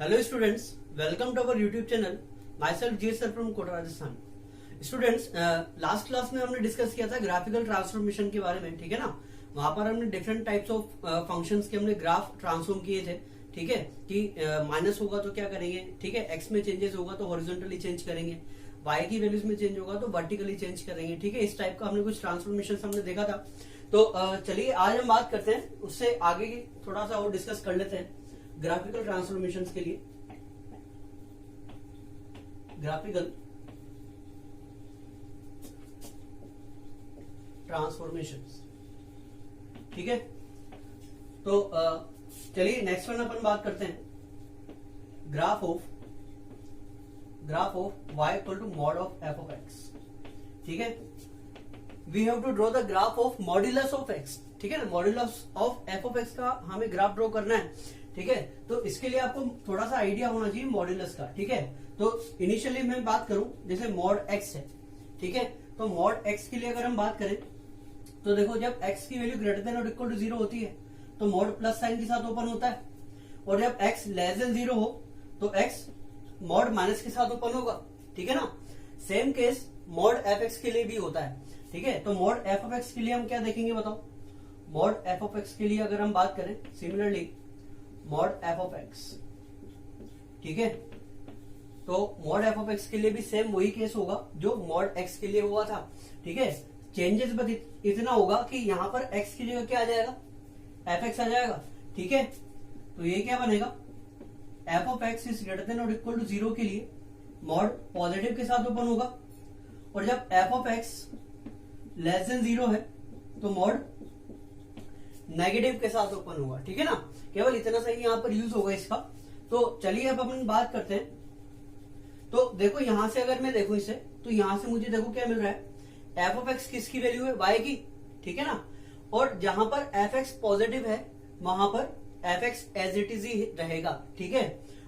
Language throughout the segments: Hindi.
Hello students, welcome to our YouTube channel. Myself G sir from Kota Rajasthan. Students, last class में हमने डिस्कस किया था ग्राफिकल ट्रांसफॉर्मेशन के बारे में, ठीक है ना। वहां पर हमने डिफरेंट टाइप्स ऑफ फंक्शंस के हमने ग्राफ ट्रांसफॉर्म किए थे, ठीक है। कि माइनस होगा तो क्या करेंगे, ठीक है। एक्स में चेंजेस होगा तो हॉरिजॉन्टली चेंज करेंगे, वाई की वैल्यूज में चेंज होगा तो वर्टिकली चेंज करेंगे, ठीक है। इस टाइप का हमने कुछ ट्रांसफॉर्मेशन हमने देखा था। तो चलिए आज हम बात करते हैं, उससे आगे की थोड़ा सा और डिस्कस कर लेते हैं ग्राफिकल ट्रांसफॉर्मेशन के लिए। ग्राफिकल ट्रांसफॉर्मेशंस, ठीक है। तो चलिए नेक्स्ट वन अपन बात करते हैं graph of y equal to mod of f of x, ठीक है। We have to draw the graph of modulus of x, ठीक है ना। Modulus of f of x का हमें ग्राफ ड्रॉ करना है, ठीक है। तो इसके लिए आपको थोड़ा सा आइडिया होना चाहिए मॉड्यूलस का, ठीक है। तो इनिशियली मैं बात करूं, जैसे मॉड x है, ठीक है। तो मॉड x के लिए अगर हम बात करें तो देखो, जब x की वैल्यू ग्रेटर देन और इक्वल टू 0 होती है तो मॉड प्लस साइन के साथ ओपन होता है, और जब x लेस देन 0 हो तो x मॉड माइनस के साथ ओपन होगा, ठीक है ना। सेम केस मॉड f(x) के लिए भी होता है, ठीक है। तो मॉड f ऑफ x के लिए हम क्या देखेंगे बताओ। मॉड f ऑफ x के लिए अगर हम बात करें, similarly mod f of x, ठीक है। तो मॉड f ऑफ x के लिए भी सेम वही केस होगा जो मॉड x के लिए हुआ था, ठीक है। चेंजेस बस इतना होगा कि यहां पर x की जगह क्या आ जाएगा, fx आ जाएगा, ठीक है। तो ये क्या बनेगा, f of x is greater than और इक्वल टू 0 के लिए मॉड पॉजिटिव के साथ ओपन होगा, और जब f of x less than 0 है तो मॉड नेगेटिव के साथ ओपन होगा, ठीक है ना। केवल इतना सा ही यहां पर यूज होगा इसका। तो चलिए अब अपन बात करते हैं। तो देखो यहां से अगर मैं देखूं इसे, तो यहां से मुझे देखो क्या मिल रहा है, f ऑफ x किसकी वैल्यू है, y की, ठीक है ना। और जहां पर fx पॉजिटिव है वहां पर fx एज इट इज ही रहेगा, ठीक है।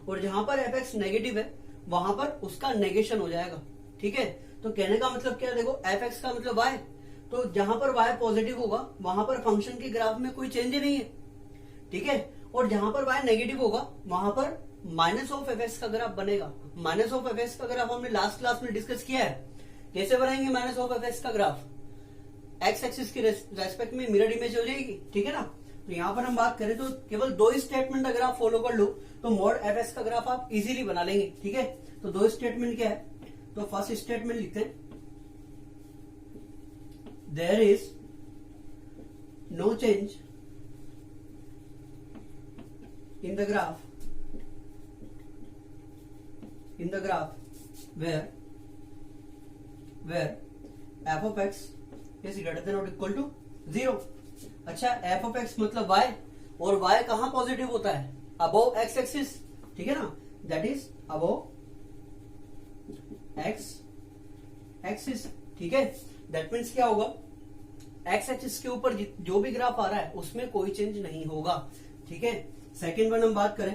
और जहां पर fx नेगेटिव है वहां पर उसका नेगेशन हो जाएगा, ठीक है। तो कहने का मतलब क्या, देखो fx का मतलब y, तो जहां पर y पॉजिटिव होगा वहां पर फंक्शन के ग्राफ में कोई चेंज नहीं है, ठीक है। और जहां पर y नेगेटिव होगा वहां पर माइनस ऑफ fx का ग्राफ बनेगा। माइनस ऑफ fx का ग्राफ हमने लास्ट क्लास में डिस्कस किया है। कैसे बनाएंगे माइनस ऑफ fx का ग्राफ, x एक्सिस के रेस्पेक्ट में मिरर इमेज हो जाएगी, ठीक है ना। तो यहां पर हम बात करें तो केवल दो स्टेटमेंट अगर आप फॉलो कर लो तो मॉड fx का ग्राफ आप इजीली बना लेंगे, ठीक है। तो दो स्टेटमेंट क्या है, तो फर्स्ट स्टेटमेंट लिखते हैं, there is no change in the graph where f of x is greater than or equal to 0। अच्छा, f of x मतलब y, और y कहां पॉजिटिव होता है, अबोव x एक्सिस, ठीक है ना। That is above x axis, ठीक है। दैट मीन्स क्या होगा, x एक्सिस के ऊपर जो भी ग्राफ आ रहा है उसमें कोई चेंज नहीं होगा, ठीक है। सेकेंड वन हम बात करें,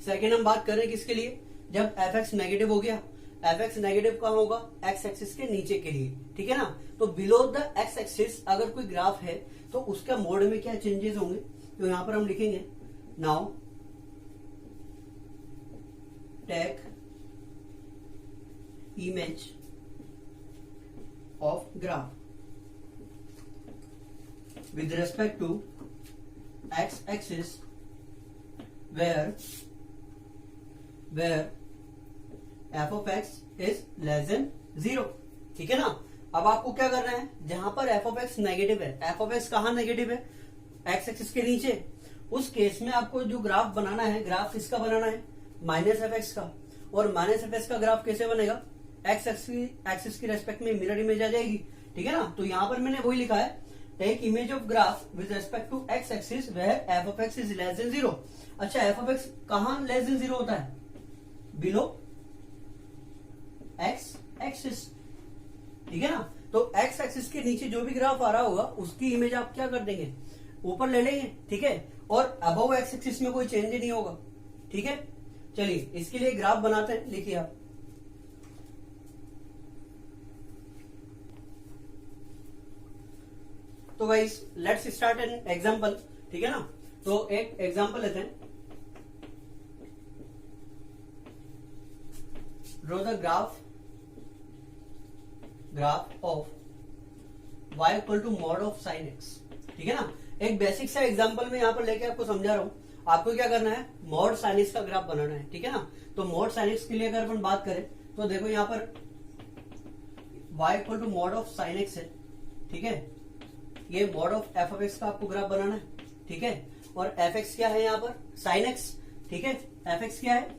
सेकेंड हम बात करें किसके लिए, जब fx नेगेटिव हो गया, fx नेगेटिव कहां होगा, x एक्सिस के नीचे के लिए, ठीक है ना। तो बिलो द x एक्सिस अगर कोई ग्राफ है तो उसका मोड में क्या चेंजेस होंगे, तो यहां पर हम लिखेंगे, now take image of graph with respect to x axis where f of x is less than 0, ठीक है ना। अब आपको क्या करना है, जहां पर f of x नेगेटिव है, f of x कहां नेगेटिव है, x एक्सिस के नीचे, उस केस में आपको जो ग्राफ बनाना है, ग्राफ किसका बनाना है, माइनस fx का। और माइनस fx का ग्राफ कैसे बनेगा, x एक्सिस की रेस्पेक्ट में मिरर इमेज आ जाएगी, ठीक है ना। तो यहां पर मैंने वही लिखा है, take image of graph with respect to x axis where f of x is less than 0। अच्छा, f of x कहां लेस देन 0 होता है, बिलो x एक्सिस, ठीक है ना। तो x एक्सिस के नीचे जो भी ग्राफ आ रहा होगा उसकी इमेज आप क्या कर देंगे, ऊपर ले लेंगे, ठीक है। और अबव x एक्सिस में कोई चेंज नहीं होगा, ठीक है। चलिए इसके लिए ग्राफ बनाते हैं, लिखिए आप। तो guys let's start an example, ठीक है ना। तो एक एग्जांपल लेते हैं, draw the graph of y equal to mod of sine x. ठीक है ना, एक बेसिक सा एग्जांपल में यहाँ पर लेके आपको समझा रहा हूं। आपको क्या करना है, मॉड साइन एक्स का ग्राफ बनाना है। ठीक है ना, तो मॉड साइन एक्स के लिए अगर अपन बात करें तो देखो यहाँ पर y equal to mod of sine x है। ठीक है, ये mod of f of x का आपको ग्राफ बनाना है। ठीक है, और एफ एक्स क्या है यहाँ पर, साइन एक्स। ठीक है, एफ एक्स क्या है,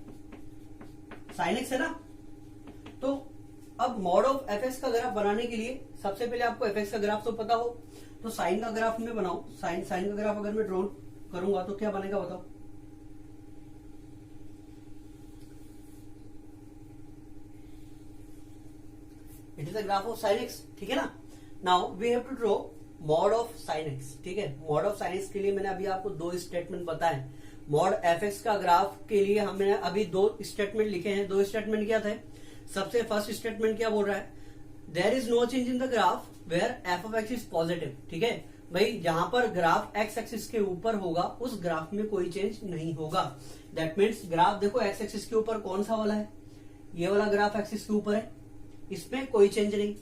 साइन एक्स है ना। तो अब मॉड ऑफ एफ एक्स का ग्राफ बनाने के लिए सबसे पहले आपको एफ एक्स का ग्राफ तो पता हो, तो साइन का ग्राफ में बनाओ। साइन का ग्राफ अगर मैं ड्रॉ करूंगा तो क्या बनेगा बताओ। It is the graph of sine x. ठीक है ना, now we have to draw mod of sine x. ठीक है, मॉड ऑफ साइन एक्स के लिए मैंने अभी आपको दो स्टेटमेंट बताए। मॉड एफ एक्स का ग्राफ के लिए हमने अभी दो स्टेटमेंट लिखे हैं। दो स्टेटमेंट क्या थे, सबसे फर्स्ट स्टेटमेंट क्या बोल रहा है, there is no change in the graph where f of x is positive. ठीक है भाई, जहां पर ग्राफ एक्स एक्सिस के ऊपर होगा उस ग्राफ में कोई चेंज नहीं होगा। दैट मीन्स ग्राफ देखो एक्स एक्सिस के ऊपर कौन सा वाला है, ये वाला ग्राफ एक्सिस के ऊपर है, इसमें कोई चेंज नहीं।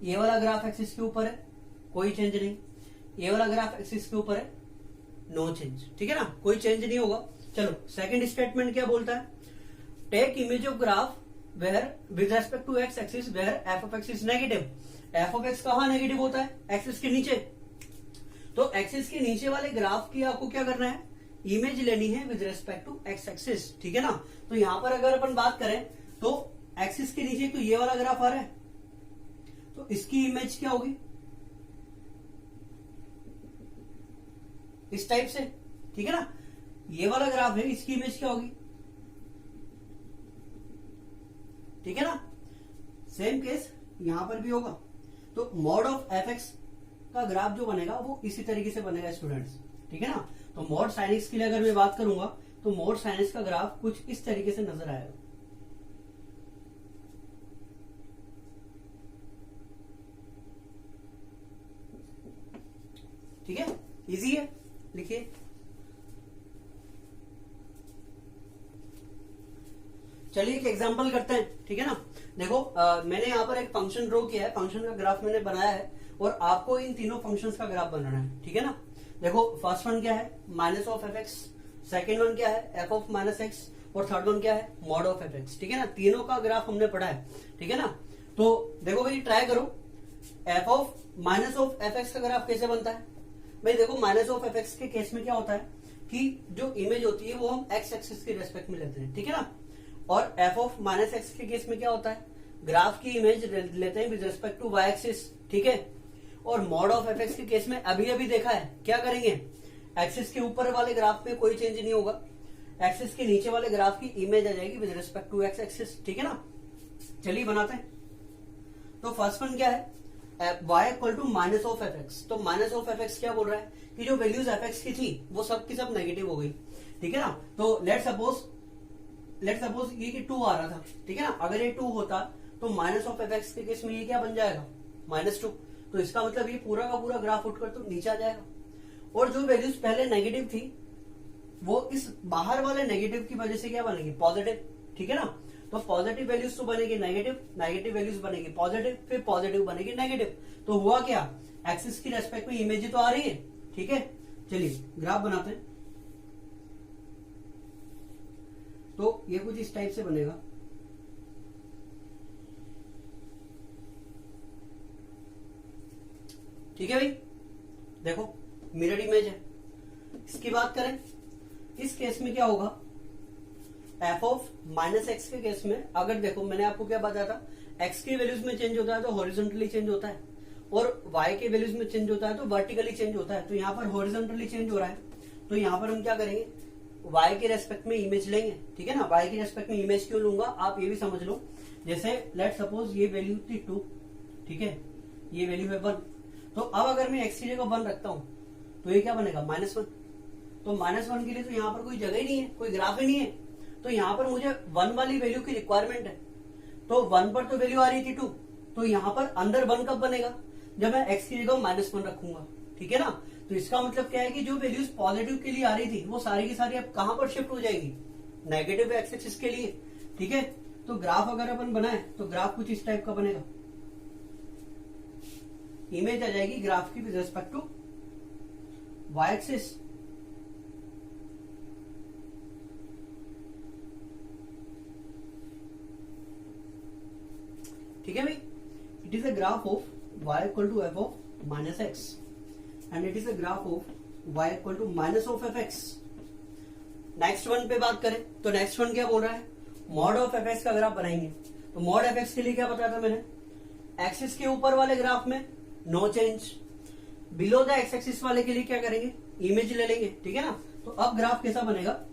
ये वाला ग्राफ एक्सिस के ऊपर है, कोई चेंज नहीं। ये वाला ग्राफ एक्सिस के ऊपर है, नो चेंज। ठीक है ना, कोई चेंज नहीं होगा। चलो सेकंड स्टेटमेंट क्या बोलता है, take image of graph where with respect to x axis where f of x is negative. F of x कहां नेगेटिव होता है, एक्सिस के नीचे। तो एक्सिस के नीचे वाले ग्राफ की आपको क्या करना है, इमेज लेनी है with respect to x axis. ठीक है ना, तो यहां पर अगर अपन बात करें तो एक्सिस के नीचे तो ये वाला ग्राफ आ रहा है, तो इसकी इमेज क्या होगी, इस टाइप से। ठीक है ना, ये वाला ग्राफ है, इसकी इमेज क्या होगी, ठीक है ना। सेम केस यहां पर भी होगा। तो मॉड ऑफ एफ एक्स का ग्राफ जो बनेगा वो इसी तरीके से बनेगा स्टूडेंट्स। ठीक है ना, तो मॉड साइन एक्स के लिए अगर मैं बात करूंगा तो मॉड साइन एक्स का ग्राफ कुछ इस तरीके से नजर आएगा। ठीक है, इजी है, लिखिए। चलिए एक एग्जांपल करते हैं। ठीक है ना, देखो मैंने यहाँ पर एक फंक्शन ड्रॉ किया है, फंक्शन का ग्राफ मैंने बनाया है और आपको इन तीनों फंक्शंस का ग्राफ बनाना है। ठीक है ना, देखो फर्स्ट वन क्या है, minus of f x, second one क्या है, एफ ऑफ माइनस एक्स, और थर्ड वन क्या है, मॉड ऑफ एफ एक्स। ठीक है ना, तीनों का ग्राफ हमने पढ़ा है। ठीक है ना, तो देखो भाई ट्राई करो, F of minus of f x का ग्राफ कैसे बनता है। भाई देखो माइनस ऑफ एफ एक्स के केस में क्या होता है कि जो इमेज होती है वो हम एक्स एक्सिस के रेस्पेक्ट में लेते हैं। ठीक है ना, और एफ ऑफ माइनस एक्स के केस में क्या होता है, ग्राफ की इमेज लेते हैं with respect to y axis. ठीक है, और मॉड ऑफ एफ एक्स के केस में अभी अभी देखा है, क्या करेंगे, एक्सिस के ऊपर वाले ग्राफ में कोई चेंज नहीं होगा, एक्सिस के नीचे वाले ग्राफ की इमेज आ जाएगी with respect to x axis. ठीक है ना, चलिए बनाते हैं। तो फर्स्ट वन क्या है, y equal to minus of f x. तो माइनस ऑफ एफ एक्स क्या बोल रहा है कि जो वैल्यूज एफ एक्स की थी वो सब की सब नेगेटिव हो गई। ठीक है ना, तो लेट सपोज ये कि 2 आ रहा था। ठीक है ना, अगर ये 2 होता तो माइनस ऑफ एफ एक्स के केस में ये क्या बन जाएगा, -2। तो इसका मतलब ये पूरा का पूरा ग्राफ उठकर तो नीचे आ जाएगा, और जो वैल्यूज पहले नेगेटिव थी वो इस बाहर वाले नेगेटिव की वजह से क्या बनेगी, पॉजिटिव। ठीक है ना, तो पॉजिटिव वैल्यूज तो बनेगी नेगेटिव, नेगेटिव वैल्यूज बनेगी पॉजिटिव, फिर पॉजिटिव बनेगी नेगेटिव। तो हुआ क्या, एक्सिस की रेस्पेक्ट में इमेज तो आ रही है। ठीक है, चलिए ग्राफ बनाते हैं। तो ये कुछ इस टाइप से बनेगा। ठीक है भाई, देखो मिरर इमेज है। इसकी बात करें, इस केस में क्या होगा, एफ ऑफ माइनस एक्स के केस में अगर देखो मैंने आपको क्या बताया था, एक्स के वैल्यूज में चेंज होता है तो हॉरिजॉन्टली चेंज होता है, और वाई के वैल्यूज में चेंज होता है तो वर्टिकली चेंज होता है। तो यहाँ पर हॉरिजॉन्टली चेंज हो रहा है, तो यहाँ पर हम क्या करेंगे, वाई के रेस्पेक्ट में इमेज लेंगे। ठीक है ना, वाई के रेस्पेक्ट में इमेज क्यों लूंगा आप ये भी समझ लो। जैसे लेट सपोज ये वैल्यू थी 2, ठीक है, ये वैल्यू है 1। तो अब अगर मैं एक्स की जगह 1 रखता हूं तो ये क्या बनेगा, -1। तो -1 के लिए तो यहाँ पर कोई जगह ही नहीं है, कोई ग्राफ ही नहीं है। तो यहाँ पर मुझे 1 वाली वैल्यू की रिक्वायरमेंट है। तो 1 पर तो वैल्यू आ रही थी 2, तो यहाँ पर अंदर 1 कब बनेगा, जब मैं एक्स की जगह -1 रखूंगा। ठीक है ना, तो इसका मतलब क्या है कि जो वैल्यूज पॉजिटिव के लिए आ रही थी वो सारी की सारी अब कहां पर शिफ्ट हो जाएगी, नेगेटिव एक्स एक्सिस के लिए। ठीक है, तो ग्राफ अगर अपन बनाए तो ग्राफ कुछ इस टाइप का बनेगा, इमेज आ जाएगी ग्राफ की with respect to y axis. ठीक है भाई, it is a graph of y equal to f of minus x and it is a graph of y equal to minus of f x. Next one पे बात करें तो नेक्स्ट वन क्या बोल रहा है, मॉड ऑफ एफ एक्स का ग्राफ बनाएंगे। तो मॉड एफ एक्स के लिए क्या बताया था मैंने, एक्सिस के ऊपर वाले ग्राफ में no change, below the x axis वाले के लिए क्या करेंगे, इमेज ले लेंगे। ठीक है ना, तो अब ग्राफ कैसा बनेगा,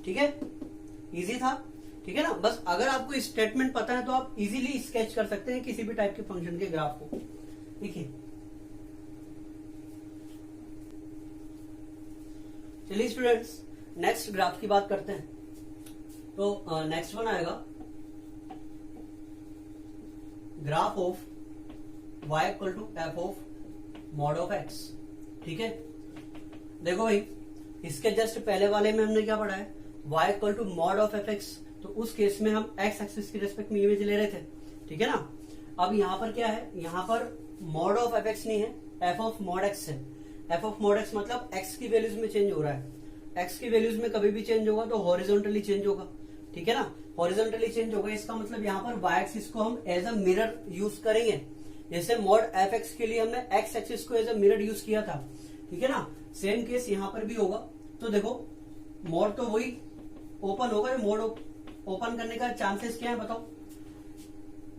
ठीक है, इजी था। ठीक है ना, बस अगर आपको स्टेटमेंट पता है तो आप इजीली स्केच कर सकते हैं किसी भी टाइप के फंक्शन के ग्राफ को। देखिए चलिए स्टूडेंट्स नेक्स्ट ग्राफ की बात करते हैं। तो नेक्स्ट वन आएगा graph of y equal to f of mod of x। ठीक है, देखो भाई इसके जस्ट पहले वाले में हमने क्या पढ़ा है, y equal to mod of f x, तो उस केस में हम x एक्सिस के रेस्पेक्ट में इमेज ले रहे थे। ठीक है ना, अब यहाँ पर क्या है, यहाँ पर मॉड ऑफ एफ एक्स नहीं है, एफ ऑफ मॉड एक्स है। एफ ऑफ मॉड एक्स मतलब x की वैल्यूज में चेंज हो रहा है, x की वैल्यूज में कभी भी चेंज होगा तो हॉरिजॉन्टली चेंज होगा। ठीक है ना, हॉरिजॉन्टली चेंज होगा, इसका मतलब यहाँ पर y एक्सिस को हम एज अ मिरर यूज करेंगे। जैसे मॉड एफ एक्स के लिए हमने x एक्सिस को एज अ मिरर यूज किया था। ठीक है ना, सेम केस यहाँ पर भी होगा। तो देखो मोड तो वही ओपन होगा, मोड ओपन करने का चांसेस क्या है बताओ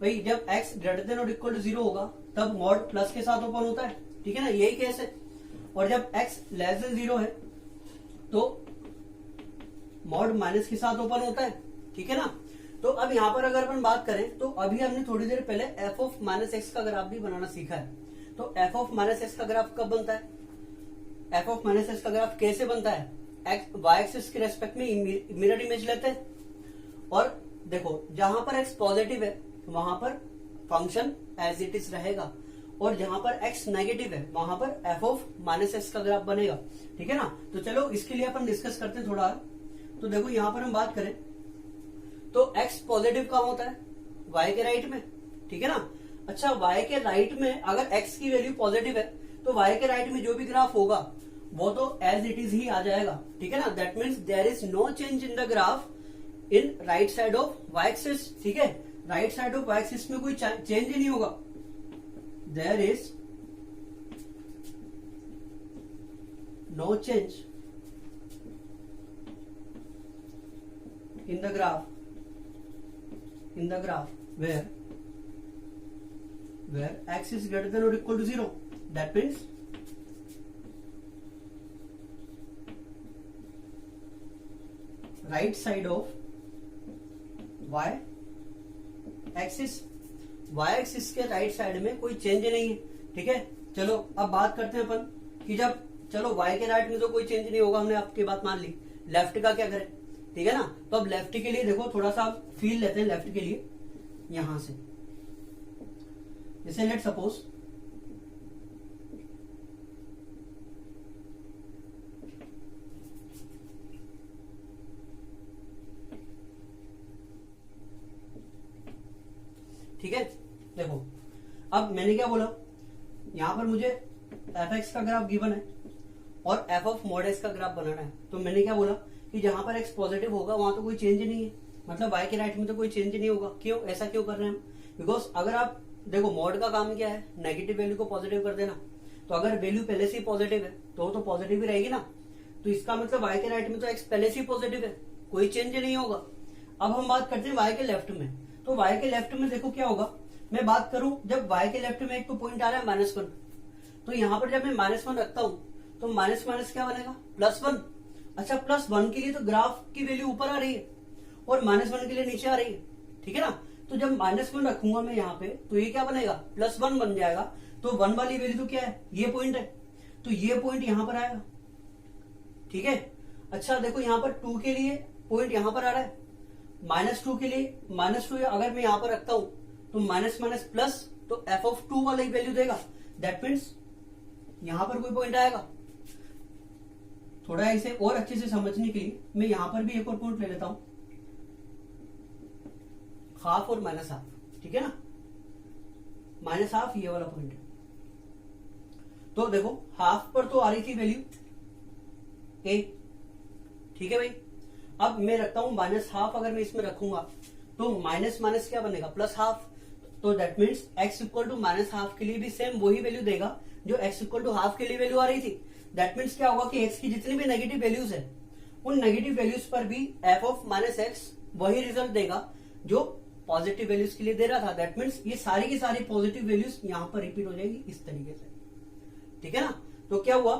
भाई, जब x ग्रेटर देन और इक्वल टू 0 होगा तब मोड प्लस के साथ ओपन होता है। ठीक है ना, यही केस है। और जब x लेस देन 0 है तो मोड माइनस के साथ ओपन होता है। ठीक है ना, तो अब यहां पर अगर अपन बात करें तो अभी हमने थोड़ी देर पहले एफ ऑफ माइनस एक्स का ग्राफ भी बनाना सीखा है। तो एफ ऑफ माइनस एक्स का ग्राफ कब बनता है, एफ ऑफ माइनस एक्स का ग्राफ कैसे बनता है, वाई एक्सिस के रेस्पेक्ट में मिरर इमेज लेते हैं। और देखो जहां पर x पॉजिटिव है वहां पर फंक्शन एज इट इज रहेगा, और जहां पर x नेगेटिव है वहां पर एफ ऑफ माइनस एक्स का ग्राफ बनेगा। ठीक है ना, तो चलो इसके लिए अपन डिस्कस करते हैं थोड़ा। तो देखो यहां पर हम बात करें तो x पॉजिटिव कहां होता है, y के राइट में। ठीक है ना, अच्छा y के राइट में अगर x की वैल्यू पॉजिटिव है तो y के राइट में जो भी ग्राफ होगा वो तो एज इट इज ही आ जाएगा। ठीक है ना, that means there is no change in the graph in right side of y axis. ठीक है, right side of y axis में कोई चेंज ही नहीं होगा, there is no change in the graph where x is greater than or equal to 0. That means right side of y axis के राइट साइड में कोई चेंज नहीं है। ठीक है, चलो अब बात करते हैं अपन कि जब चलो y के राइट में तो कोई चेंज नहीं होगा, हमने आपकी बात मान ली, लेफ्ट का क्या करें। ठीक है ना, तो अब लेफ्ट के लिए देखो थोड़ा सा फील लेते हैं लेफ्ट के लिए यहां से, जैसे लेट सपोज ठीक है, देखो अब मैंने क्या बोला, यहां पर मुझे एफ एक्स का ग्राफ गिवन है और एफ ऑफ मॉड एक्स का ग्राफ बनाना है। तो मैंने क्या बोला कि जहां पर x पॉजिटिव होगा वहां तो कोई चेंज नहीं है, मतलब y के राइट में तो कोई चेंज नहीं होगा। क्यों, ऐसा क्यों कर रहे हैं हम, बिकॉज अगर आप देखो मॉड का काम क्या है, नेगेटिव वैल्यू को पॉजिटिव कर देना। तो अगर वैल्यू पहले से ही पॉजिटिव है तो पॉजिटिव ही रहेगी ना, तो इसका मतलब y के राइट में तो x पहले से ही पॉजिटिव है, कोई चेंज नहीं होगा। अब हम बात करते हैं y के लेफ्ट में, तो y के लेफ्ट में देखो क्या होगा, मैं बात करूं जब y के लेफ्ट में एक तो पॉइंट आ रहा है -1, तो यहां पर जब मैं -1 रखता हूं तो माइनस माइनस क्या बनेगा, +1। अच्छा +1 के लिए तो ग्राफ की वैल्यू ऊपर आ रही है और -1 के लिए नीचे आ रही है। ठीक है ना, तो जब -1 रखूंगा मैं यहाँ पे तो ये क्या बनेगा, +1 बन जाएगा। तो 1 वाली वैल्यू तो क्या है, ये पॉइंट है, तो ये पॉइंट यहां पर आएगा। ठीक है, अच्छा देखो यहाँ पर 2 के लिए पॉइंट यहां पर आ रहा है -2 के लिए -2 अगर मैं यहां पर रखता हूं तो माइनस माइनस प्लस, तो f(2) वाला ही वैल्यू देगा। दैट मीन्स यहां पर कोई पॉइंट आएगा। थोड़ा इसे और अच्छे से समझने के लिए मैं यहां पर भी एक और पॉइंट ले लेता हूं, हाफ और माइनस हाफ, ठीक है ना। माइनस हाफ ये वाला पॉइंट है। तो देखो हाफ पर तो आ रही थी वैल्यू a, ठीक है भाई। अब मैं रखता हूं माइनस हाफ, अगर मैं इसमें रखूंगा तो माइनस माइनस क्या बनेगा, प्लस हाफ। तो that means x equal to minus half के लिए भी सेम वही वैल्यू देगा जो x इक्वल टू हाफ के लिए वैल्यू आ रही थी। दैट मीन्स क्या होगा कि x की जितनी भी नेगेटिव वैल्यूज है उन नेगेटिव वैल्यूज पर भी f ऑफ माइनस एक्स वही रिजल्ट देगा जो पॉजिटिव वैल्यूज के लिए दे रहा था। दैट मीन्स ये सारी की सारी पॉजिटिव वैल्यूज यहां पर रिपीट हो जाएगी इस तरीके से, ठीक है ना। तो क्या हुआ,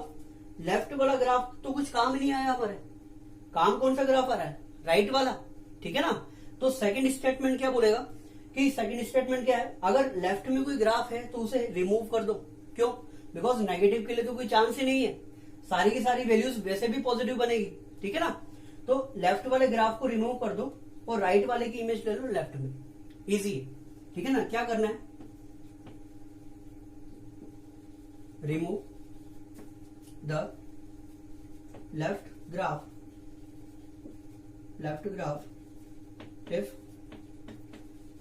लेफ्ट वाला ग्राफ तो कुछ काम नहीं आया हमारे, काम कौन सा ग्राफ आ रहा है, राइट वाला, ठीक है ना। तो सेकंड स्टेटमेंट क्या बोलेगा कि सेकंड स्टेटमेंट क्या है, अगर लेफ्ट में कोई ग्राफ है तो उसे रिमूव कर दो। क्यों, बिकॉज नेगेटिव के लिए तो कोई चांस ही नहीं है, सारी की सारी वैल्यूज वैसे भी पॉजिटिव बनेगी, ठीक है ना। तो लेफ्ट वाले ग्राफ को रिमूव कर दो और राइट वाले की इमेज ले लो लेफ्ट में, इजी है, ठीक है ना। क्या करना है, remove the left graph if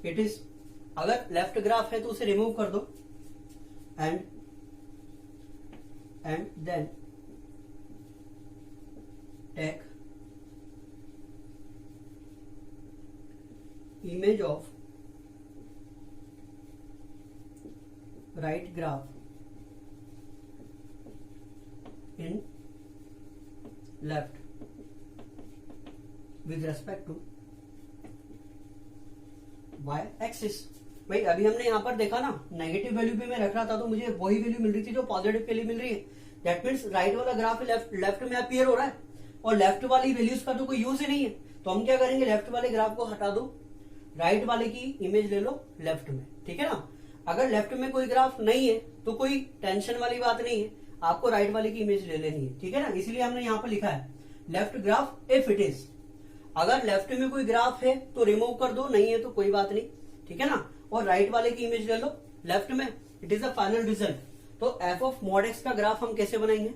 it is, अगर लेफ्ट ग्राफ है तो उसे रिमूव कर दो, and then take image of right graph in left with respect to y axis. भाई अभी हमने यहां पर देखा ना, नेगेटिव वैल्यू भी मैं रख रहा था तो मुझे वही वैल्यू मिल रही थी जो पॉजिटिव के लिए मिल रही है। दैट मीन्स राइट वाला ग्राफ लेफ्ट में अपीयर हो रहा है और लेफ्ट वाली वैल्यूज का तो कोई यूज ही नहीं है। तो हम क्या करेंगे, लेफ्ट वाले ग्राफ को हटा दो, राइट वाले की इमेज ले लो लेफ्ट में, ठीक है ना। अगर लेफ्ट में कोई ग्राफ नहीं है तो कोई टेंशन वाली बात नहीं है, आपको राइट वाले की इमेज ले लेनी है, ठीक है ना। इसीलिए हमने यहां पर लिखा है left graph if it is, अगर लेफ्ट में कोई ग्राफ है तो रिमूव कर दो, नहीं है तो कोई बात नहीं, ठीक है ना। और राइट वाले की इमेज ले लो लेफ्ट में, it is the final result. तो एफ ऑफ मॉड एक्स का ग्राफ हम कैसे बनाएंगे,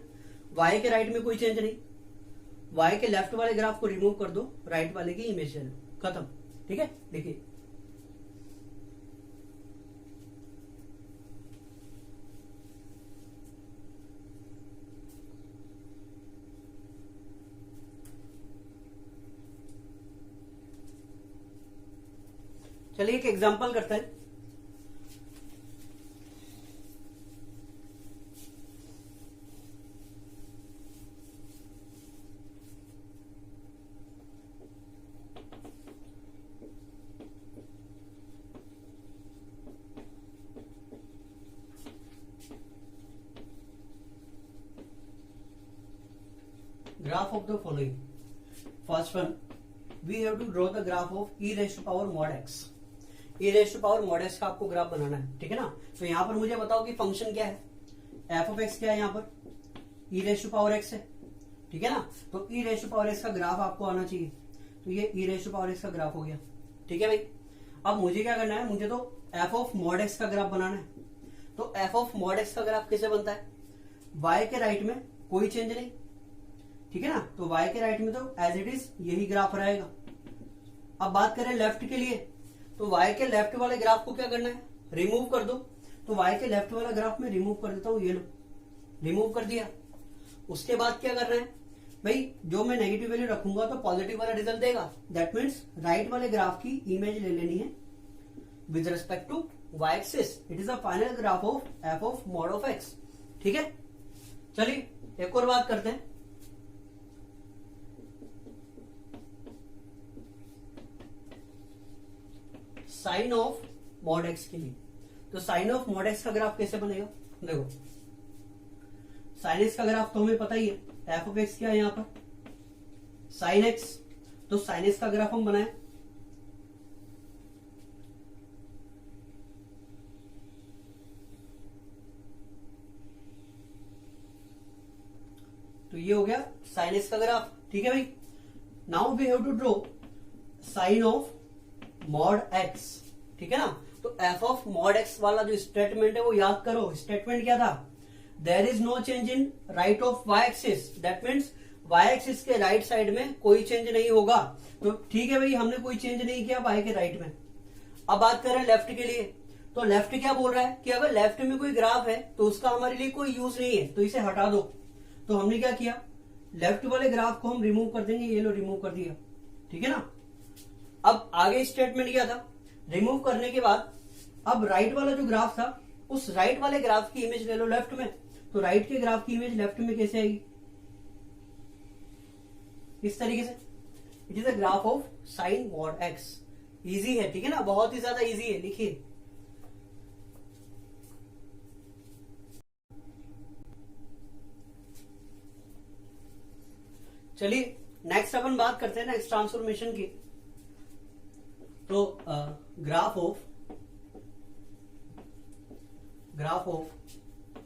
वाई के राइट में कोई चेंज नहीं, वाई के लेफ्ट वाले ग्राफ को रिमूव कर दो, राइट वाले की इमेज ले लो, खत्म, ठीक है। देखिए चलिए एक एग्जांपल करते हैं। Graph of the following, first one, we have to draw the graph of e raise to power mod x। e raise to power mod x का आपको ग्राफ बनाना है, ठीक है ना। तो यहां पर मुझे बताओ कि फंक्शन क्या है, f ऑफ x क्या है, यहां पर e raise to power x है, ठीक है ना। तो e raise to power x का ग्राफ आपको आना चाहिए, तो ये e raise to power x का ग्राफ हो गया, ठीक है भाई। अब मुझे क्या करना है, मुझे तो f ऑफ मॉड x का ग्राफ बनाना है। तो f ऑफ मॉड x का ग्राफ कैसे बनता है, y के राइट में कोई चेंज नहीं, ठीक है ना। तो y के राइट में तो एज इट इज यही ग्राफ रहेगा। अब बात करें लेफ्ट के लिए, तो y के लेफ्ट वाले ग्राफ को क्या करना है, रिमूव कर दो। तो y के लेफ्ट वाला ग्राफ में रिमूव कर देता हूं, ये लो रिमूव कर दिया। उसके बाद क्या करना है भाई, जो मैं नेगेटिव वैल्यू रखूंगा तो पॉजिटिव वाला रिजल्ट देगा। दैट मीन्स राइट वाले ग्राफ की इमेज ले लेनी है with respect to y axis. It is a final graph of f of mod of x, ठीक है। चलिए एक और बात करते हैं, साइन ऑफ मॉड एक्स के लिए। तो साइन ऑफ मॉड एक्स का ग्राफ कैसे बनेगा, देखो साइन एक्स का ग्राफ तो हमें पता ही है, एफ ऑफ एक्स क्या है यहां पर साइन एक्स। तो साइन एक्स का ग्राफ हम बनाए, तो ये हो गया साइन एक्स का ग्राफ, ठीक है भाई। Now we have to draw sine of mod x, ठीक है ना। तो एफ ऑफ मॉड एक्स वाला जो स्टेटमेंट है वो याद करो। स्टेटमेंट क्या था? There is no change in right of y axis, that means y axis के राइट साइड में कोई चेंज नहीं होगा। तो ठीक है भाई, हमने कोई चेंज नहीं किया वाई के राइट में। अब बात करें लेफ्ट के लिए, तो लेफ्ट क्या बोल रहा है कि अगर लेफ्ट में कोई ग्राफ है तो उसका हमारे लिए कोई यूज नहीं है, तो इसे हटा दो। तो हमने क्या किया, लेफ्ट वाले ग्राफ को हम रिमूव कर देंगे, ये लो रिमूव कर दिया, ठीक है ना। अब आगे स्टेटमेंट क्या था, रिमूव करने के बाद अब राइट वाला जो ग्राफ था उस राइट वाले ग्राफ की इमेज ले लो लेफ्ट में। तो राइट के ग्राफ की इमेज लेफ्ट में कैसे आएगी? इस तरीके से। It is a graph of sign mod x. Easy है, ठीक है ना, बहुत ही ज्यादा इजी है। लिखिए, चलिए नेक्स्ट अपन बात करते हैं नेक्स्ट ट्रांसफॉर्मेशन की। तो graph of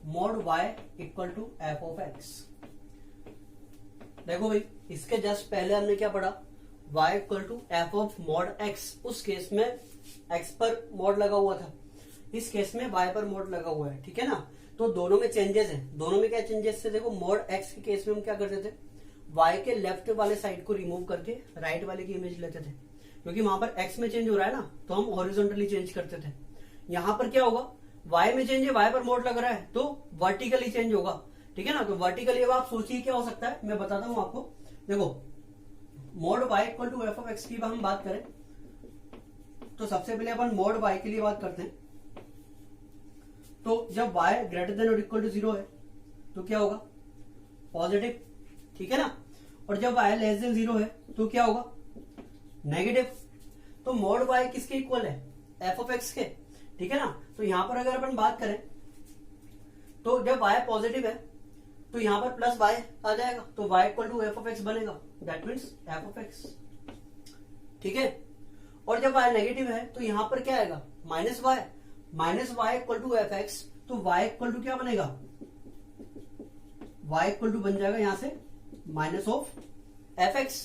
mod y equal to f of x. देखो भाई, इसके जस्ट पहले हमने क्या पढ़ा, y equal to f of mod x। उस केस में x पर मॉड लगा हुआ था, इस केस में y पर मॉड लगा हुआ है, ठीक है ना। तो दोनों में चेंजेस हैं। दोनों में क्या चेंजेस थे? देखो, मॉड x के केस में हम क्या करते थे, y के लेफ्ट वाले साइड को रिमूव करके राइट वाले की इमेज लेते थे, क्योंकि वहां पर x में चेंज हो रहा है ना, तो हम हॉरिजॉन्टली चेंज करते थे। यहां पर क्या होगा, y में चेंज है, y पर मॉड लग रहा है, तो वर्टिकली चेंज होगा, ठीक है ना। तो वर्टिकली अब आप सोचिए क्या हो सकता है, मैं बताता हूं आपको। देखो, mod y equal to f of x की हम बात करें तो सबसे पहले अपन मॉड y के लिए बात करते हैं। तो जब y ग्रेटर देन और इक्वल टू 0 है तो क्या होगा, पॉजिटिव, ठीक है ना। और जब y लेस देन 0 है तो क्या होगा, नेगेटिव। तो मॉड y किसके इक्वल है, एफ ऑफ एक्स के, ठीक है ना। तो यहां पर अगर अपन बात करें तो जब y पॉजिटिव है तो यहां पर प्लस y आ जाएगा, तो y equal to f of x बनेगा, that means f of x, ठीक है। और जब y नेगेटिव है तो यहां पर क्या आएगा, minus y equal to f x. तो y इक्वल टू क्या बनेगा, y इक्वल टू बन जाएगा यहां से माइनस ऑफ एफ एक्स।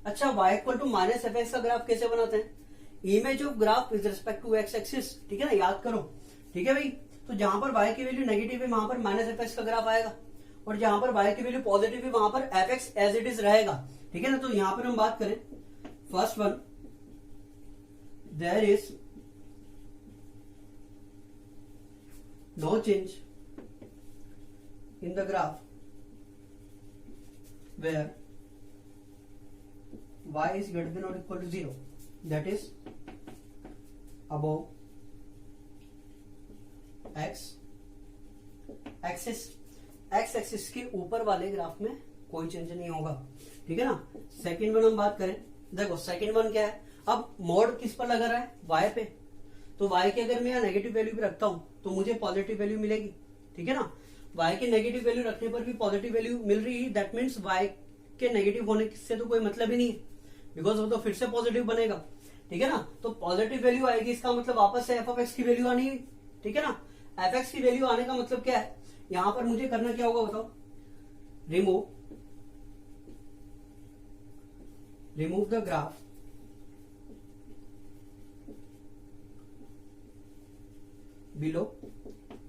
अच्छा, y equal to minus f x का ग्राफ कैसे बनाते हैं, image of graph with respect to x axis, ठीक है ना, याद करो, ठीक है भाई। तो जहां पर y की वैल्यू नेगेटिव है वहां पर माइनस एफ एक्स का ग्राफ आएगा, और जहां पर y की वैल्यू पॉजिटिव है वहां पर f x as it is रहेगा, ठीक है ना। तो यहां पर हम बात करें first one, there is no change in the graph where y is greater than or equal to 0, that is above x axis के ऊपर वाले ग्राफ में कोई चेंज नहीं होगा, ठीक है ना। सेकंड वन हम बात करें, देखो सेकंड वन क्या है, अब मोड किस पर लगा रहा है, y पे। तो y के अगर मैं यहाँ नेगेटिव वैल्यू भी रखता हूं तो मुझे पॉजिटिव वैल्यू मिलेगी, ठीक है ना। y के नेगेटिव वैल्यू रखने पर भी पॉजिटिव वैल्यू मिल रही है, दैट मीन्स y के नेगेटिव होने से तो कोई मतलब ही नहीं है, बिकॉज वो तो फिर से पॉजिटिव बनेगा, ठीक है ना। तो पॉजिटिव वैल्यू आएगी, इसका मतलब वापस से एफ ऑफ एक्स की वैल्यू आनी है, ठीक है ना। एफ एक्स की वैल्यू आने का मतलब क्या है, यहां पर मुझे करना क्या होगा बताओ, remove the graph below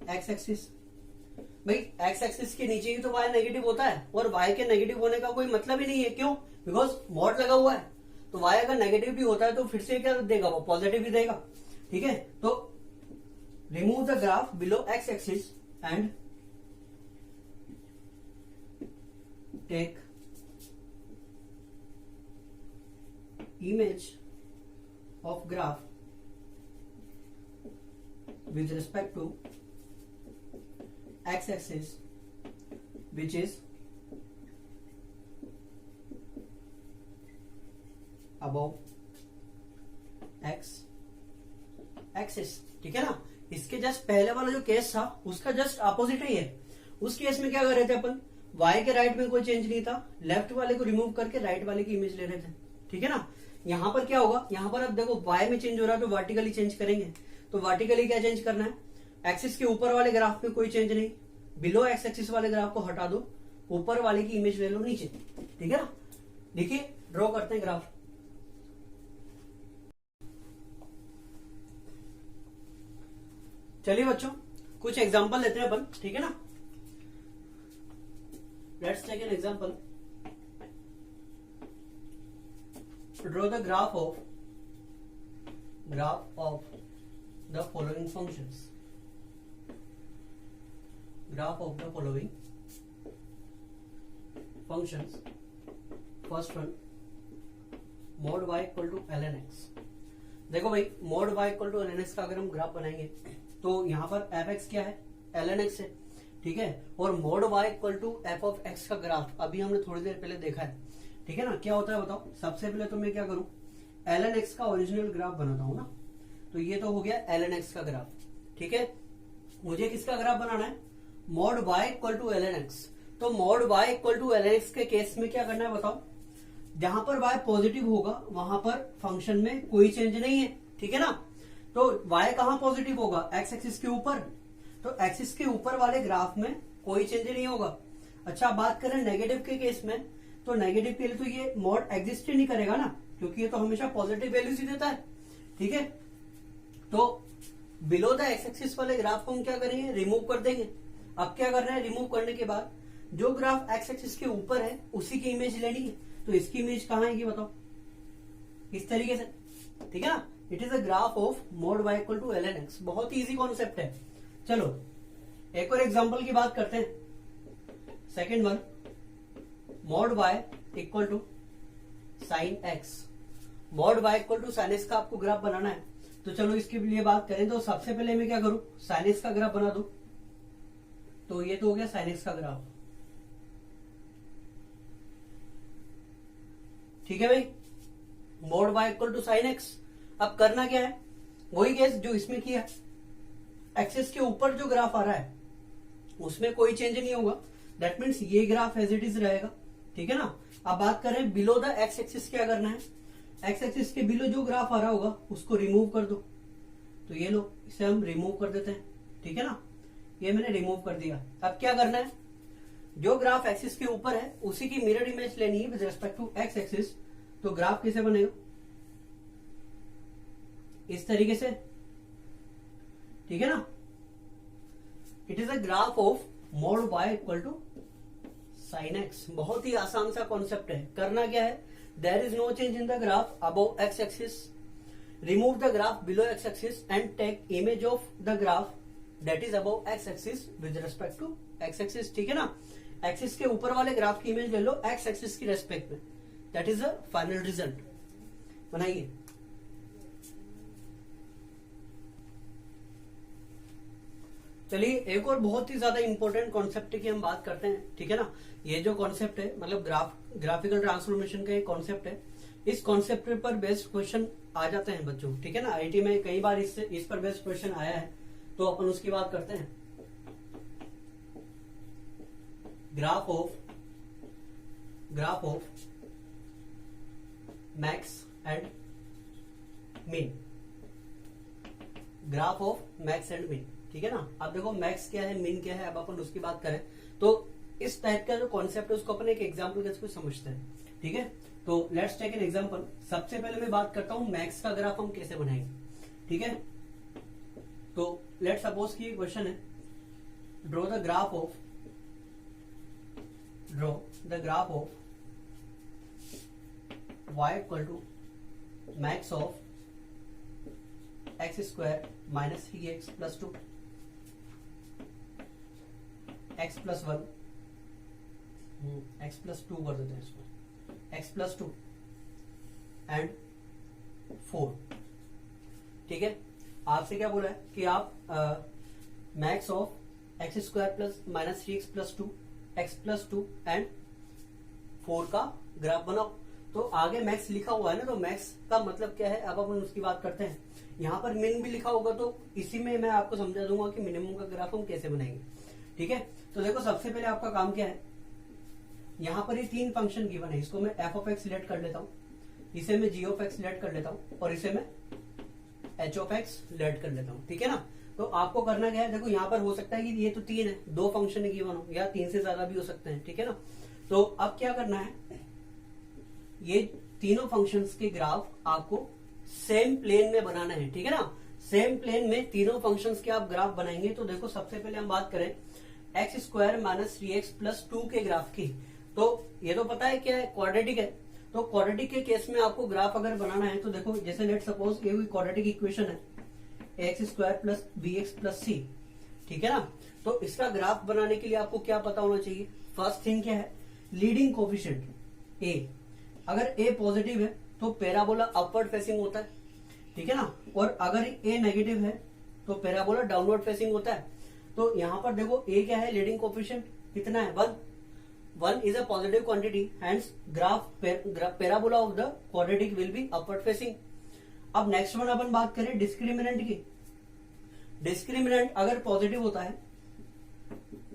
x axis. भाई एक्स एक्सिस के नीचे ही तो y नेगेटिव होता है, और y के नेगेटिव होने का कोई मतलब ही नहीं है, क्यों, बिकॉज मॉड लगा हुआ है। तो y अगर नेगेटिव भी होता है तो फिर से क्या देगा, वो पॉजिटिव ही देगा, ठीक है। तो remove the graph below x axis and take image of graph with respect to x axis which is above x axis, ठीक है ना। इसके जस्ट पहले वाला जो केस था उसका जस्ट अपोजिट ही है। उस केस में क्या कर रहे थे अपन, y के राइट में कोई चेंज नहीं था, लेफ्ट वाले को रिमूव करके राइट वाले की इमेज ले रहे थे, ठीक है ना। यहां पर क्या होगा, यहां पर अब देखो y में चेंज हो रहा है तो वर्टिकली चेंज करेंगे। तो वर्टिकली क्या चेंज करना है, एक्सिस के ऊपर वाले ग्राफ पे कोई चेंज नहीं, बिलो एक्स एक्सिस वाले ग्राफ को हटा दो, ऊपर वाले की इमेज ले लो नीचे, ठीक है ना। देखिए ड्रॉ करते हैं ग्राफ। चलिए बच्चों कुछ एग्जांपल लेते हैं अपन, ठीक है ना। Let's take an example. Draw the graph of the following functions. Graph of the following functions. First one, mod y equal to ln x। देखो भाई mod y equal to ln x का अगर हम ग्राफ बनाएंगे तो यहाँ पर f(x) क्या है, ln x है, ठीक है। और mod y equal to f of x का ग्राफ अभी हमने थोड़ी देर पहले देखा है, ठीक है ना। क्या होता है बताओ। सबसे पहले तो मैं क्या करूं, ln x का ओरिजिनल ग्राफ बनाता हूं ना। तो ये तो हो गया ln x का ग्राफ, ठीक है। मुझे किसका ग्राफ बनाना है, mod y equal to ln x। तो mod y equal to ln x के केस में क्या करना है बताओ। जहां पर y पॉजिटिव होगा वहां पर फंक्शन में कोई चेंज नहीं है, ठीक है ना। तो y कहां पॉजिटिव होगा, x एक्सिस के ऊपर। तो एक्सिस के ऊपर वाले ग्राफ में कोई चेंज नहीं होगा। अच्छा बात करें नेगेटिव के केस में, तो नेगेटिव के लिए तो ये मोड एग्जिस्ट ही नहीं करेगा ना, क्योंकि ये तो हमेशा पॉजिटिव वैल्यूज ही देता है, ठीक है। तो बिलो द एक्स एक्सिस वाले ग्राफ को हम क्या करेंगे, रिमूव कर देंगे। अब क्या करना है, रिमूव करने के बाद जो ग्राफ एक्स एक्सिस के ऊपर है उसी की इमेज लेनी है। तो इसकी इमेज कहां आएगी बताओ, इस तरीके से, ठीक है ना। It is a graph of mod y equal to ln x। बहुत ही इजी कॉन्सेप्ट है। चलो एक और एग्जांपल की बात करते हैं। Second one, mod y equal to sine x। mod y equal to sine x का आपको ग्राफ बनाना है। तो चलो इसके लिए बात करें तो सबसे पहले मैं क्या करूं, साइन x का ग्राफ बना दूं। तो ये तो हो गया साइन x का ग्राफ, ठीक है भाई। mod y equal to sine x। अब करना क्या है, वही केस जो इसमें किया, एक्सिस के ऊपर जो ग्राफ आ रहा है उसमें कोई चेंज नहीं होगा। दैट मीन्स ये ग्राफ एज इट इज रहेगा, ठीक है ना। अब बात करें बिलो द एक्स एक्सिस, क्या करना है, एक्स एक्सिस के बिलो जो ग्राफ आ रहा होगा उसको रिमूव कर दो। तो ये लो, इसे हम रिमूव कर देते हैं, ठीक है ना। ये मैंने रिमूव कर दिया। अब क्या करना है, जो ग्राफ एक्सिस के ऊपर है उसी की मिरर इमेज लेनी है with respect to x axis. तो ग्राफ कैसे बनेगा, इस तरीके से, ठीक है ना। It is a graph of mod y equal to sine x। बहुत ही आसान सा कॉन्सेप्ट है। करना क्या है, there is no change in the graph above x axis, remove the graph below x axis and take image of the graph that is above x axis with respect to x axis, ठीक है ना। एक्सिस के ऊपर वाले ग्राफ की इमेज ले लो एक्स एक्सिस की रेस्पेक्ट में, that is a final result. बनाइए। चलिए एक और बहुत ही ज्यादा इंपॉर्टेंट कॉन्सेप्ट की हम बात करते हैं, ठीक है ना। ये जो कॉन्सेप्ट है मतलब ग्राफिकल ट्रांसफॉर्मेशन का एक कॉन्सेप्ट है। इस कॉन्सेप्ट पर बेस्ड क्वेश्चन आ जाते हैं बच्चों, ठीक है ना। आईटी में कई बार इस पर बेस्ड क्वेश्चन आया है, तो अपन उसकी बात करते हैं। Graph of max and mean. Graph of max and mean, ठीक है ना। अब देखो मैक्स क्या है, मीन क्या है, अब अपन उसकी बात करें तो इस टाइप का जो कॉन्सेप्ट है उसको अपन एक एग्जांपल के थ्रू समझते हैं, ठीक है। तो लेट्स टेक एन एग्जांपल। सबसे पहले मैं बात करता हूं मैक्स का ग्राफ हम कैसे बनाएंगे, ठीक है। तो लेट्स सपोज कि क्वेश्चन है, draw the graph of y equal to max of x square minus 3x plus 2 x plus 1 x plus 2 कर देते हैं इसको, x प्लस 2 एंड 4, ठीक है। आपसे क्या बोला है कि आप max of x square plus minus 3x plus 2 x plus 2 and 4 का ग्राफ बनाओ। तो आगे मैक्स लिखा हुआ है ना, तो मैक्स का मतलब क्या है अब अपन उसकी बात करते हैं। यहाँ पर मिन भी लिखा होगा, तो इसी में मैं आपको समझा दूंगा कि मिनिमम का ग्राफ हम कैसे बनाएंगे, ठीक है। तो देखो सबसे पहले आपका काम क्या है, यहाँ पर ये 3 फंक्शन गिवन है, इसको मैं f ऑफ x सिलेक्ट कर लेता हूँ, इसे मैं g ऑफ x सिलेक्ट कर लेता हूँ और इसे मैं h ऑफ x सिलेक्ट कर लेता हूँ, ठीक है ना। तो आपको करना क्या है, देखो यहाँ पर हो सकता है कि ये तो 3 है, 2 फंक्शन गिवन हो या 3 से ज्यादा भी हो सकते हैं, ठीक है ना। तो अब क्या करना है, ये तीनों फंक्शंस के ग्राफ आपको सेम प्लेन में बनाना है, ठीक है ना। सेम प्लेन में तीनों फंक्शंस के आप ग्राफ बनाएंगे। तो देखो सबसे पहले हम बात करें x square minus 3x plus 2 के ग्राफ की। तो ये तो पता है क्या है, क्वाड्रेटिक है। तो क्वाड्रेटिक के केस में आपको ग्राफ अगर बनाना है तो देखो जैसे लेट सपोज ये हुई क्वाड्रेटिक इक्वेशन है x square plus b x plus c, ठीक है ना। तो इसका ग्राफ बनाने के लिए आपको क्या पता होना चाहिए, फर्स्ट थिंग क्या है, लीडिंग कोफिशिएंट ए। अगर ए पॉजिटिव है तो पैराबोला अपवर्ड फेसिंग होता है, ठीक है ना। और अगर ए नेगेटिव है तो पैराबोला डाउनवर्ड फेसिंग होता है। तो यहां पर देखो ए क्या है, लीडिंग कोफिशिएंट कितना है, 1 is a positive quantity, hence graph parabola of the quadratic will be upward facing. अब नेक्स्ट वन अपन बात करें डिस्क्रिमिनेंट की। डिस्क्रिमिनेंट अगर पॉजिटिव होता है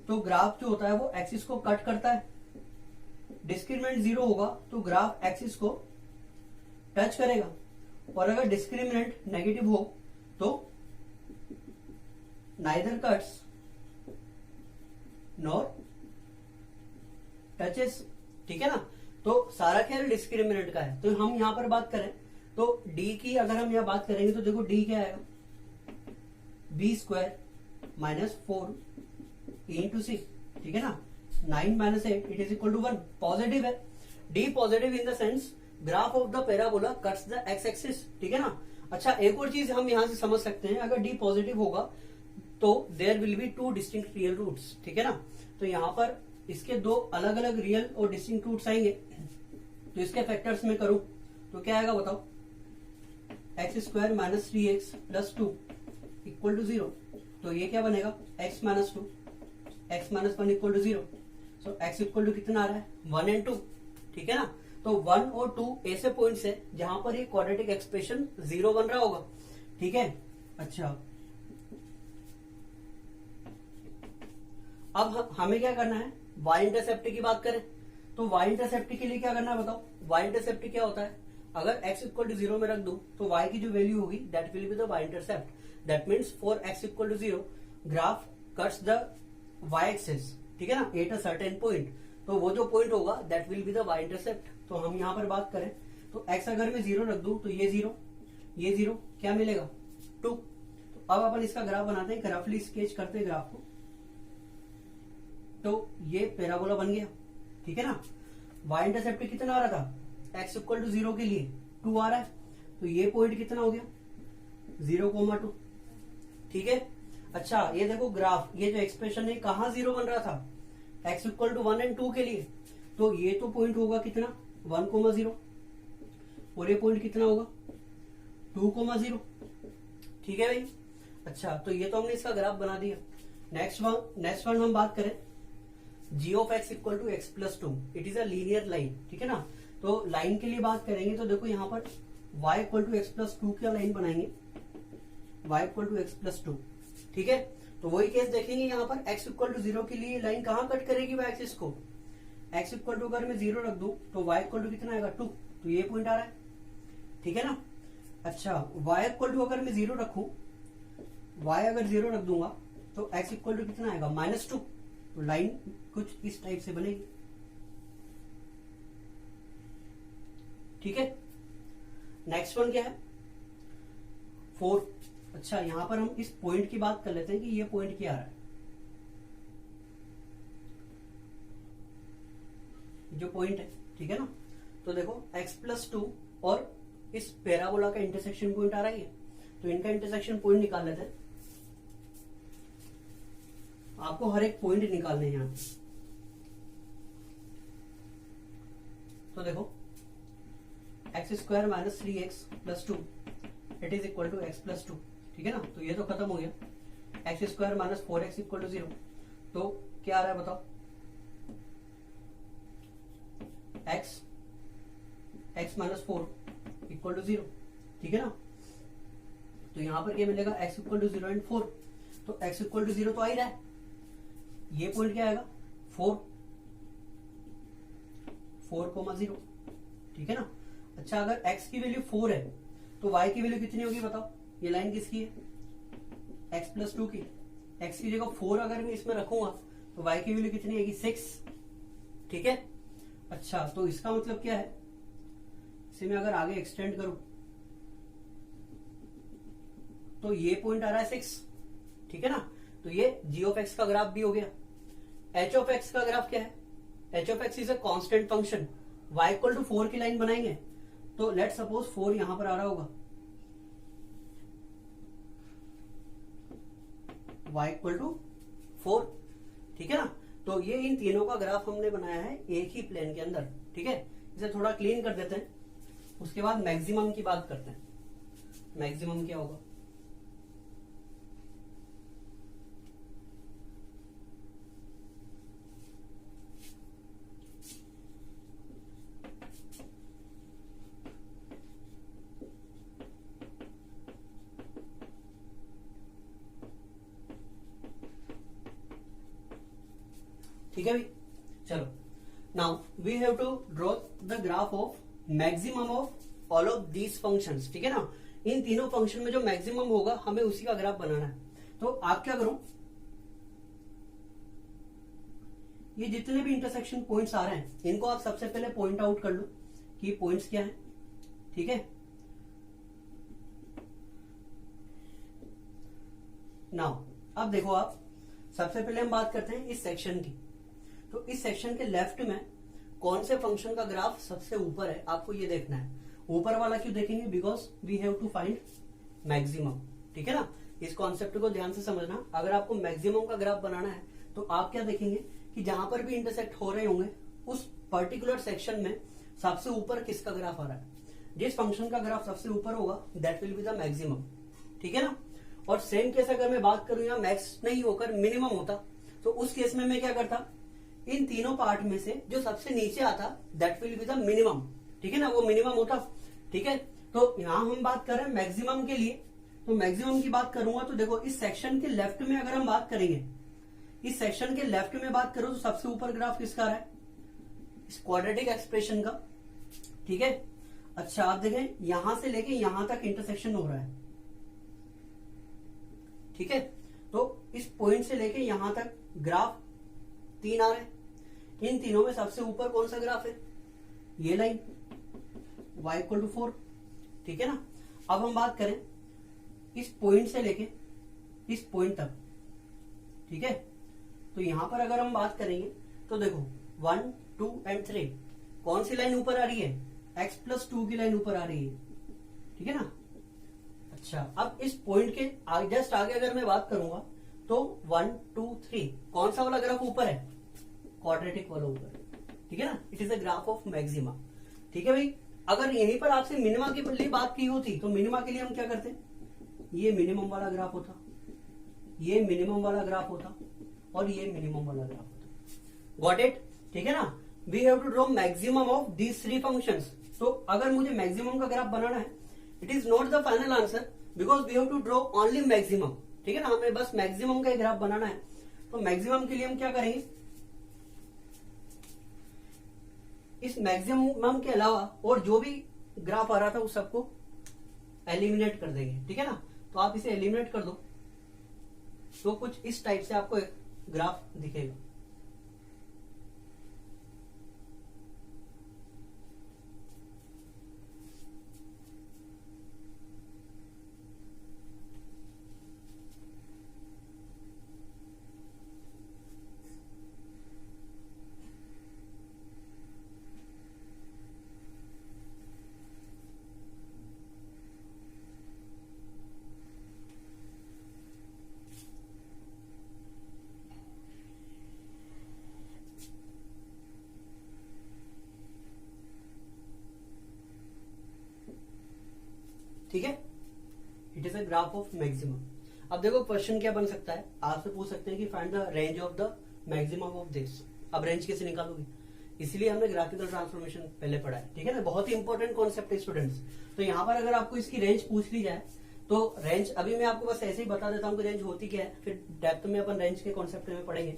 तो ग्राफ जो होता है वो एक्सिस को कट करता है। डिस्क्रिमिनेंट 0 होगा तो ग्राफ एक्सिस को टच करेगा। और अगर डिस्क्रिमिनेंट नेगेटिव हो तो नाइदर कट्स नॉर टचेस, ठीक है ना। तो सारा ख्याल डिस्क्रिमिनेंट का है। तो हम यहां पर बात करें तो डी की अगर हम यहां बात करेंगे तो देखो डी क्या आएगा, b square minus 4 into c, ठीक है ना। 9 minus 8 it is equal to 1, positive है। D positive in the sense graph of the parabola cuts the x axis, ठीक है ना। अच्छा एक और चीज हम यहां से समझ सकते हैं, अगर डी पॉजिटिव होगा तो there will be 2 distinct real roots, ठीक है ना। तो यहां पर इसके 2 अलग अलग रियल और डिस्टिंक्ट रूट्स आएंगे। तो इसके फैक्टर्स में करूं तो क्या आएगा बताओ, x square minus 3x plus 2 equal to 0। तो ये क्या बनेगा, x minus 2 x minus 1 equal to 0। So x equal to कितना आ रहा है, 1 एंड 2, ठीक है ना। तो 1 और 2 ऐसे पॉइंट्स है जहां पर ये क्वाड्रेटिक एक्सप्रेशन 0 बन रहा होगा, ठीक है। अच्छा अब हमें क्या करना है, y इंटरसेप्ट की बात करें तो y इंटरसेप्ट के लिए क्या करना है बताओ। y इंटरसेप्ट क्या होता है, अगर x इक्वल टू 0 में रख दूं तो y की जो वैल्यू होगी that will be the y intercept. That means for x equal to 0 graph cuts the y axis, ठीक है ना, एट अ सर्टेन पॉइंट। तो वो जो पॉइंट होगा that will be the y intercept. तो हम यहां पर बात करें तो x अगर मैं 0 रख दूं तो ये 0 क्या मिलेगा, 2। तो अब अपन इसका ग्राफ बनाते हैं, ग्राफली स्केच करते हैं ग्राफ को। तो ये पैराबोला बन गया, ठीक है ना। y इंटरसेप्ट कितना आ रहा था, x इक्वल टू 0 के लिए 2 आ रहा है। तो ये पॉइंट कितना हो गया, 0,2, ठीक है। अच्छा ये देखो ग्राफ, ये जो एक्सप्रेशन है कहां 0 बन रहा था, x इक्वल टू 1 एंड 2 के लिए। तो ये तो पॉइंट होगा कितना, 1,0, और ये पॉइंट कितना होगा, 2,0, ठीक है भाई। अच्छा तो ये तो हमने इसका ग्राफ बना दिया। नेक्स्ट वन हम बात करें g of x equal to x plus 2, it is a linear line, ठीक है ना। तो लाइन के लिए बात करेंगे तो देखो यहाँ पर y equal to x plus 2 का लाइन बनाएंगे, y equal to x plus 2, ठीक है। तो वही केस देखेंगे यहाँ पर x इक्वल टू 0 के लिए लाइन कहाँ कट करेगी y एक्सिस को, x इक्वल टू अगर मैं 0 रख दूं तो y इक्वल टू कितना आएगा, 2। तो ये पॉइंट आ रहा है, ठीक है ना। अच्छा y इक्वल टू अगर मैं 0 रखूं, y अगर 0 रख दूंगा तो x इक्वल टू कितना आएगा, -2। तो लाइन कुछ इस टाइप से बनेगी, ठीक है। नेक्स्ट वन क्या है, 4। अच्छा यहां पर हम इस पॉइंट की बात कर लेते हैं कि ये पॉइंट क्या आ रहा है, जो पॉइंट है, ठीक है ना। तो देखो x प्लस 2 और इस पैराबोला का इंटरसेक्शन पॉइंट आ रहा है, तो इनका इंटरसेक्शन पॉइंट निकाल लेते हैं। आपको हर एक पॉइंट निकालने हैं यहां। तो देखो x square minus 3x plus 2 it is equal to x plus 2, ठीक है ना। तो ये तो खत्म हो गया। X square minus 4x equal to 0, तो क्या आ रहा है बताओ, x माइनस 4 इक्वल टू 0, ठीक है ना। तो यहां पर क्या मिलेगा, x इक्वल टू 0 एंड 4। तो x इक्वल टू 0 तो आ ही रहा है, ये पॉइंट क्या आएगा, 4,0, ठीक है ना। अच्छा अगर x की वैल्यू 4 है तो y की वैल्यू कितनी होगी बताओ, ये लाइन किसकी है, x प्लस 2 की। x की जगह 4 अगर मैं इसमें रखूंगा तो y की वैल्यू कितनी आएगी, 6, ठीक है। अच्छा तो इसका मतलब क्या है, इसे मैं अगर आगे एक्सटेंड करूं तो ये पॉइंट आ रहा है 6, ठीक है ना। तो ये g ऑफ x का ग्राफ भी हो गया। h ऑफ x का ग्राफ क्या है? h of x is a constant function. y equal to 4 की लाइन बनाएंगे तो लेट सपोज 4 यहां पर आ रहा होगा, y इक्वल टू 4, ठीक है ना। तो ये इन तीनों का ग्राफ हमने बनाया है एक ही प्लेन के अंदर, ठीक है। इसे थोड़ा क्लीन कर देते हैं, उसके बाद मैक्सिमम की बात करते हैं। मैक्सिमम क्या होगा? ठीक है भाई, चलो now we have to draw the graph of maximum of all of these functions, ठीक है ना। इन तीनों फंक्शन में जो मैक्सिमम होगा हमें उसी का ग्राफ बनाना है। तो आप क्या करो, ये जितने भी इंटरसेक्शन पॉइंट्स आ रहे हैं इनको आप सबसे पहले पॉइंट आउट कर लो कि पॉइंट्स क्या है, ठीक है। नाउ अब देखो, आप सबसे पहले हम बात करते हैं इस सेक्शन की। तो इस सेक्शन के लेफ्ट में कौन से फंक्शन का ग्राफ सबसे ऊपर है, आपको ये देखना है। ऊपर वाला क्यों देखेंगे? Because we have to find maximum, ठीक है ना। इस कॉन्सेप्ट को ध्यान से समझना। अगर आपको मैक्सिमम का ग्राफ बनाना है तो आप क्या देखेंगे कि जहां पर भी इंटरसेक्ट हो रहे होंगे उस पर्टिकुलर सेक्शन में सबसे ऊपर किसका ग्राफ आ रहा है। जिस फंक्शन का ग्राफ सबसे ऊपर होगा that will be the maximum, ठीक है ना। और सेम केस अगर मैं बात करूं या मैक्स नहीं होकर मिनिमम होता तो उस केस में मैं क्या करता, इन तीनों पार्ट में से जो सबसे नीचे आता that will be the minimum, ठीक है ना, वो मिनिमम होता, ठीक है। तो यहां हम बात कर रहे हैं मैक्सिमम के लिए, तो मैक्सिमम की बात करूंगा तो देखो इस सेक्शन के लेफ्ट में अगर हम बात करेंगे, इस सेक्शन के लेफ्ट में बात करो तो सबसे ऊपर ग्राफ किसका आ रहा है? इस क्वाड्रेटिक एक्सप्रेशन का, ठीक है। अच्छा आप देखें यहां से लेके यहां तक इंटरसेक्शन हो रहा है, ठीक है। तो इस पॉइंट से लेके यहां तक ग्राफ 3 आ रहे हैं। इन तीनों में सबसे ऊपर कौन सा ग्राफ है? ये लाइन y इक्वल टू 4, ठीक है ना। अब हम बात करें इस पॉइंट से लेके इस पॉइंट तक, ठीक है। तो यहां पर अगर हम बात करेंगे तो देखो 1, 2 एंड 3 कौन सी लाइन ऊपर आ रही है? x+2 की लाइन ऊपर आ रही है, ठीक है ना। अच्छा अब इस पॉइंट के जस्ट आगे अगर मैं बात करूंगा तो 1, 2, 3 कौन सा वाला ग्राफ ऊपर है? क्वाड्रेटिक वाला ऊपर, ठीक है ना। It is a graph of maxima, ठीक है भाई। अगर यहीं पर आपसे मिनिमा के लिए बात की होती तो मिनिमा के लिए हम क्या करते? ये मिनिमम वाला ग्राफ होता, ये मिनिमम वाला ग्राफ होता और ये मिनिमम वाला ग्राफ होता। गॉट इट, ठीक है ना। We have to draw maximum of these 3 functions. तो अगर मुझे मैक्सिमम का ग्राफ बनाना है, it is not the final answer because we have to draw only maximum, ठीक है ना। हमें बस मैक्सिमम का ग्राफ बनाना है। तो मैक्सिमम के लिए हम क्या करेंगे, इस मैक्सिमम के अलावा और जो भी ग्राफ आ रहा था उस सबको एलिमिनेट कर देंगे, ठीक है ना। तो आप इसे एलिमिनेट कर दो तो कुछ इस टाइप से आपको एक ग्राफ दिखेगा। ठीक है, it is a graph of maximum. अब देखो क्वेश्चन क्या बन सकता है, आपसे पूछ सकते हैं कि find the range of the maximum of this. अब रेंज कैसे निकालोगे? इसलिए हमने ग्राफिकल ट्रांसफॉर्मेशन पहले पढ़ा है, ठीक है ना। बहुत ही इंपॉर्टेंट कॉन्सेप्ट है स्टूडेंट्स। तो यहाँ पर अगर आपको इसकी रेंज पूछ ली जाए तो रेंज अभी मैं आपको बस ऐसे ही बता देता हूँ कि रेंज होती क्या है, फिर डेप्थ में अपन रेंज के कॉन्सेप्ट में पढ़ेंगे।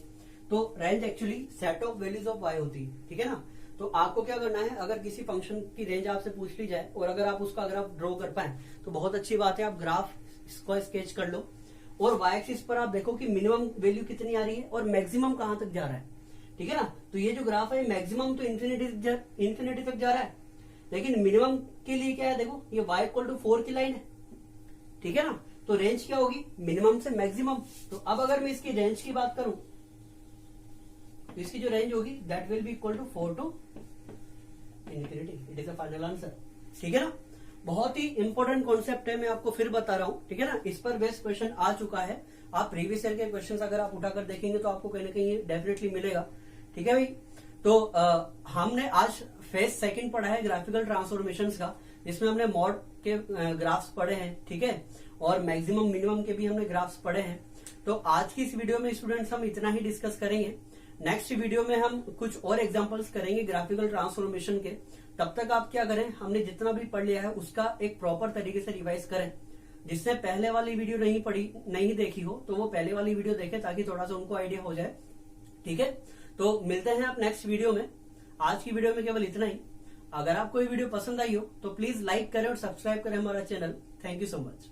तो range actually set of values of y होती है, ठीक है ना। तो आपको क्या करना है, अगर किसी फंक्शन की रेंज आपसे पूछ ली जाए और अगर आप उसका ग्राफ ड्रॉ कर पाए तो बहुत अच्छी बात है, आप ग्राफ इसको स्केच कर लो और y एक्सिस पर आप देखो कि मिनिमम वैल्यू कितनी आ रही है और मैक्सिमम कहां तक जा रहा है, ठीक है ना। तो ये जो ग्राफ है मैक्सिमम तो इन्फिनिटी तक जा रहा है, लेकिन मिनिमम के लिए क्या है, देखो ये y इक्वल टू 4 की लाइन है, ठीक है ना। तो रेंज क्या होगी, मिनिमम से मैक्सिमम। तो अब अगर मैं इसकी रेंज की बात करूं तो इसकी जो रेंज होगी that will be equal to 4 to infinity. It is a final answer. ठीक है ना, बहुत ही इंपॉर्टेंट कॉन्सेप्ट है, मैं आपको फिर बता रहा हूं। ठीक है ना, इस पर बेस्ट क्वेश्चन आ चुका है। आप प्रीवियस ईयर के क्वेश्चंस अगर आप उठाकर देखेंगे तो आपको कहीं ना कहीं डेफिनेटली मिलेगा। ठीक है भाई, तो हमने आज फेज सेकंड पढ़ा है ग्राफिकल ट्रांसफॉर्मेशन का, जिसमें हमने मॉड के ग्राफ्स पढ़े हैं। ठीक है, और मैक्सिमम मिनिमम के भी हमने ग्राफ्स पढ़े हैं। तो आज की इस वीडियो में स्टूडेंट्स हम इतना ही डिस्कस करेंगे। नेक्स्ट वीडियो में हम कुछ और एग्जांपल्स करेंगे ग्राफिकल ट्रांसफॉर्मेशन के। तब तक आप क्या करें, हमने जितना भी पढ़ लिया है उसका एक प्रॉपर तरीके से रिवाइज करें। जिसने पहले वाली वीडियो नहीं देखी हो तो वो पहले वाली वीडियो देखे, ताकि थोड़ा सा उनको आइडिया हो जाए। ठीक है, तो मिलते हैं आप नेक्स्ट वीडियो में। आज की वीडियो में केवल इतना ही। अगर आपको ये वीडियो पसंद आई हो तो प्लीज लाइक करें और सब्सक्राइब करें हमारा channel. Thank you so much.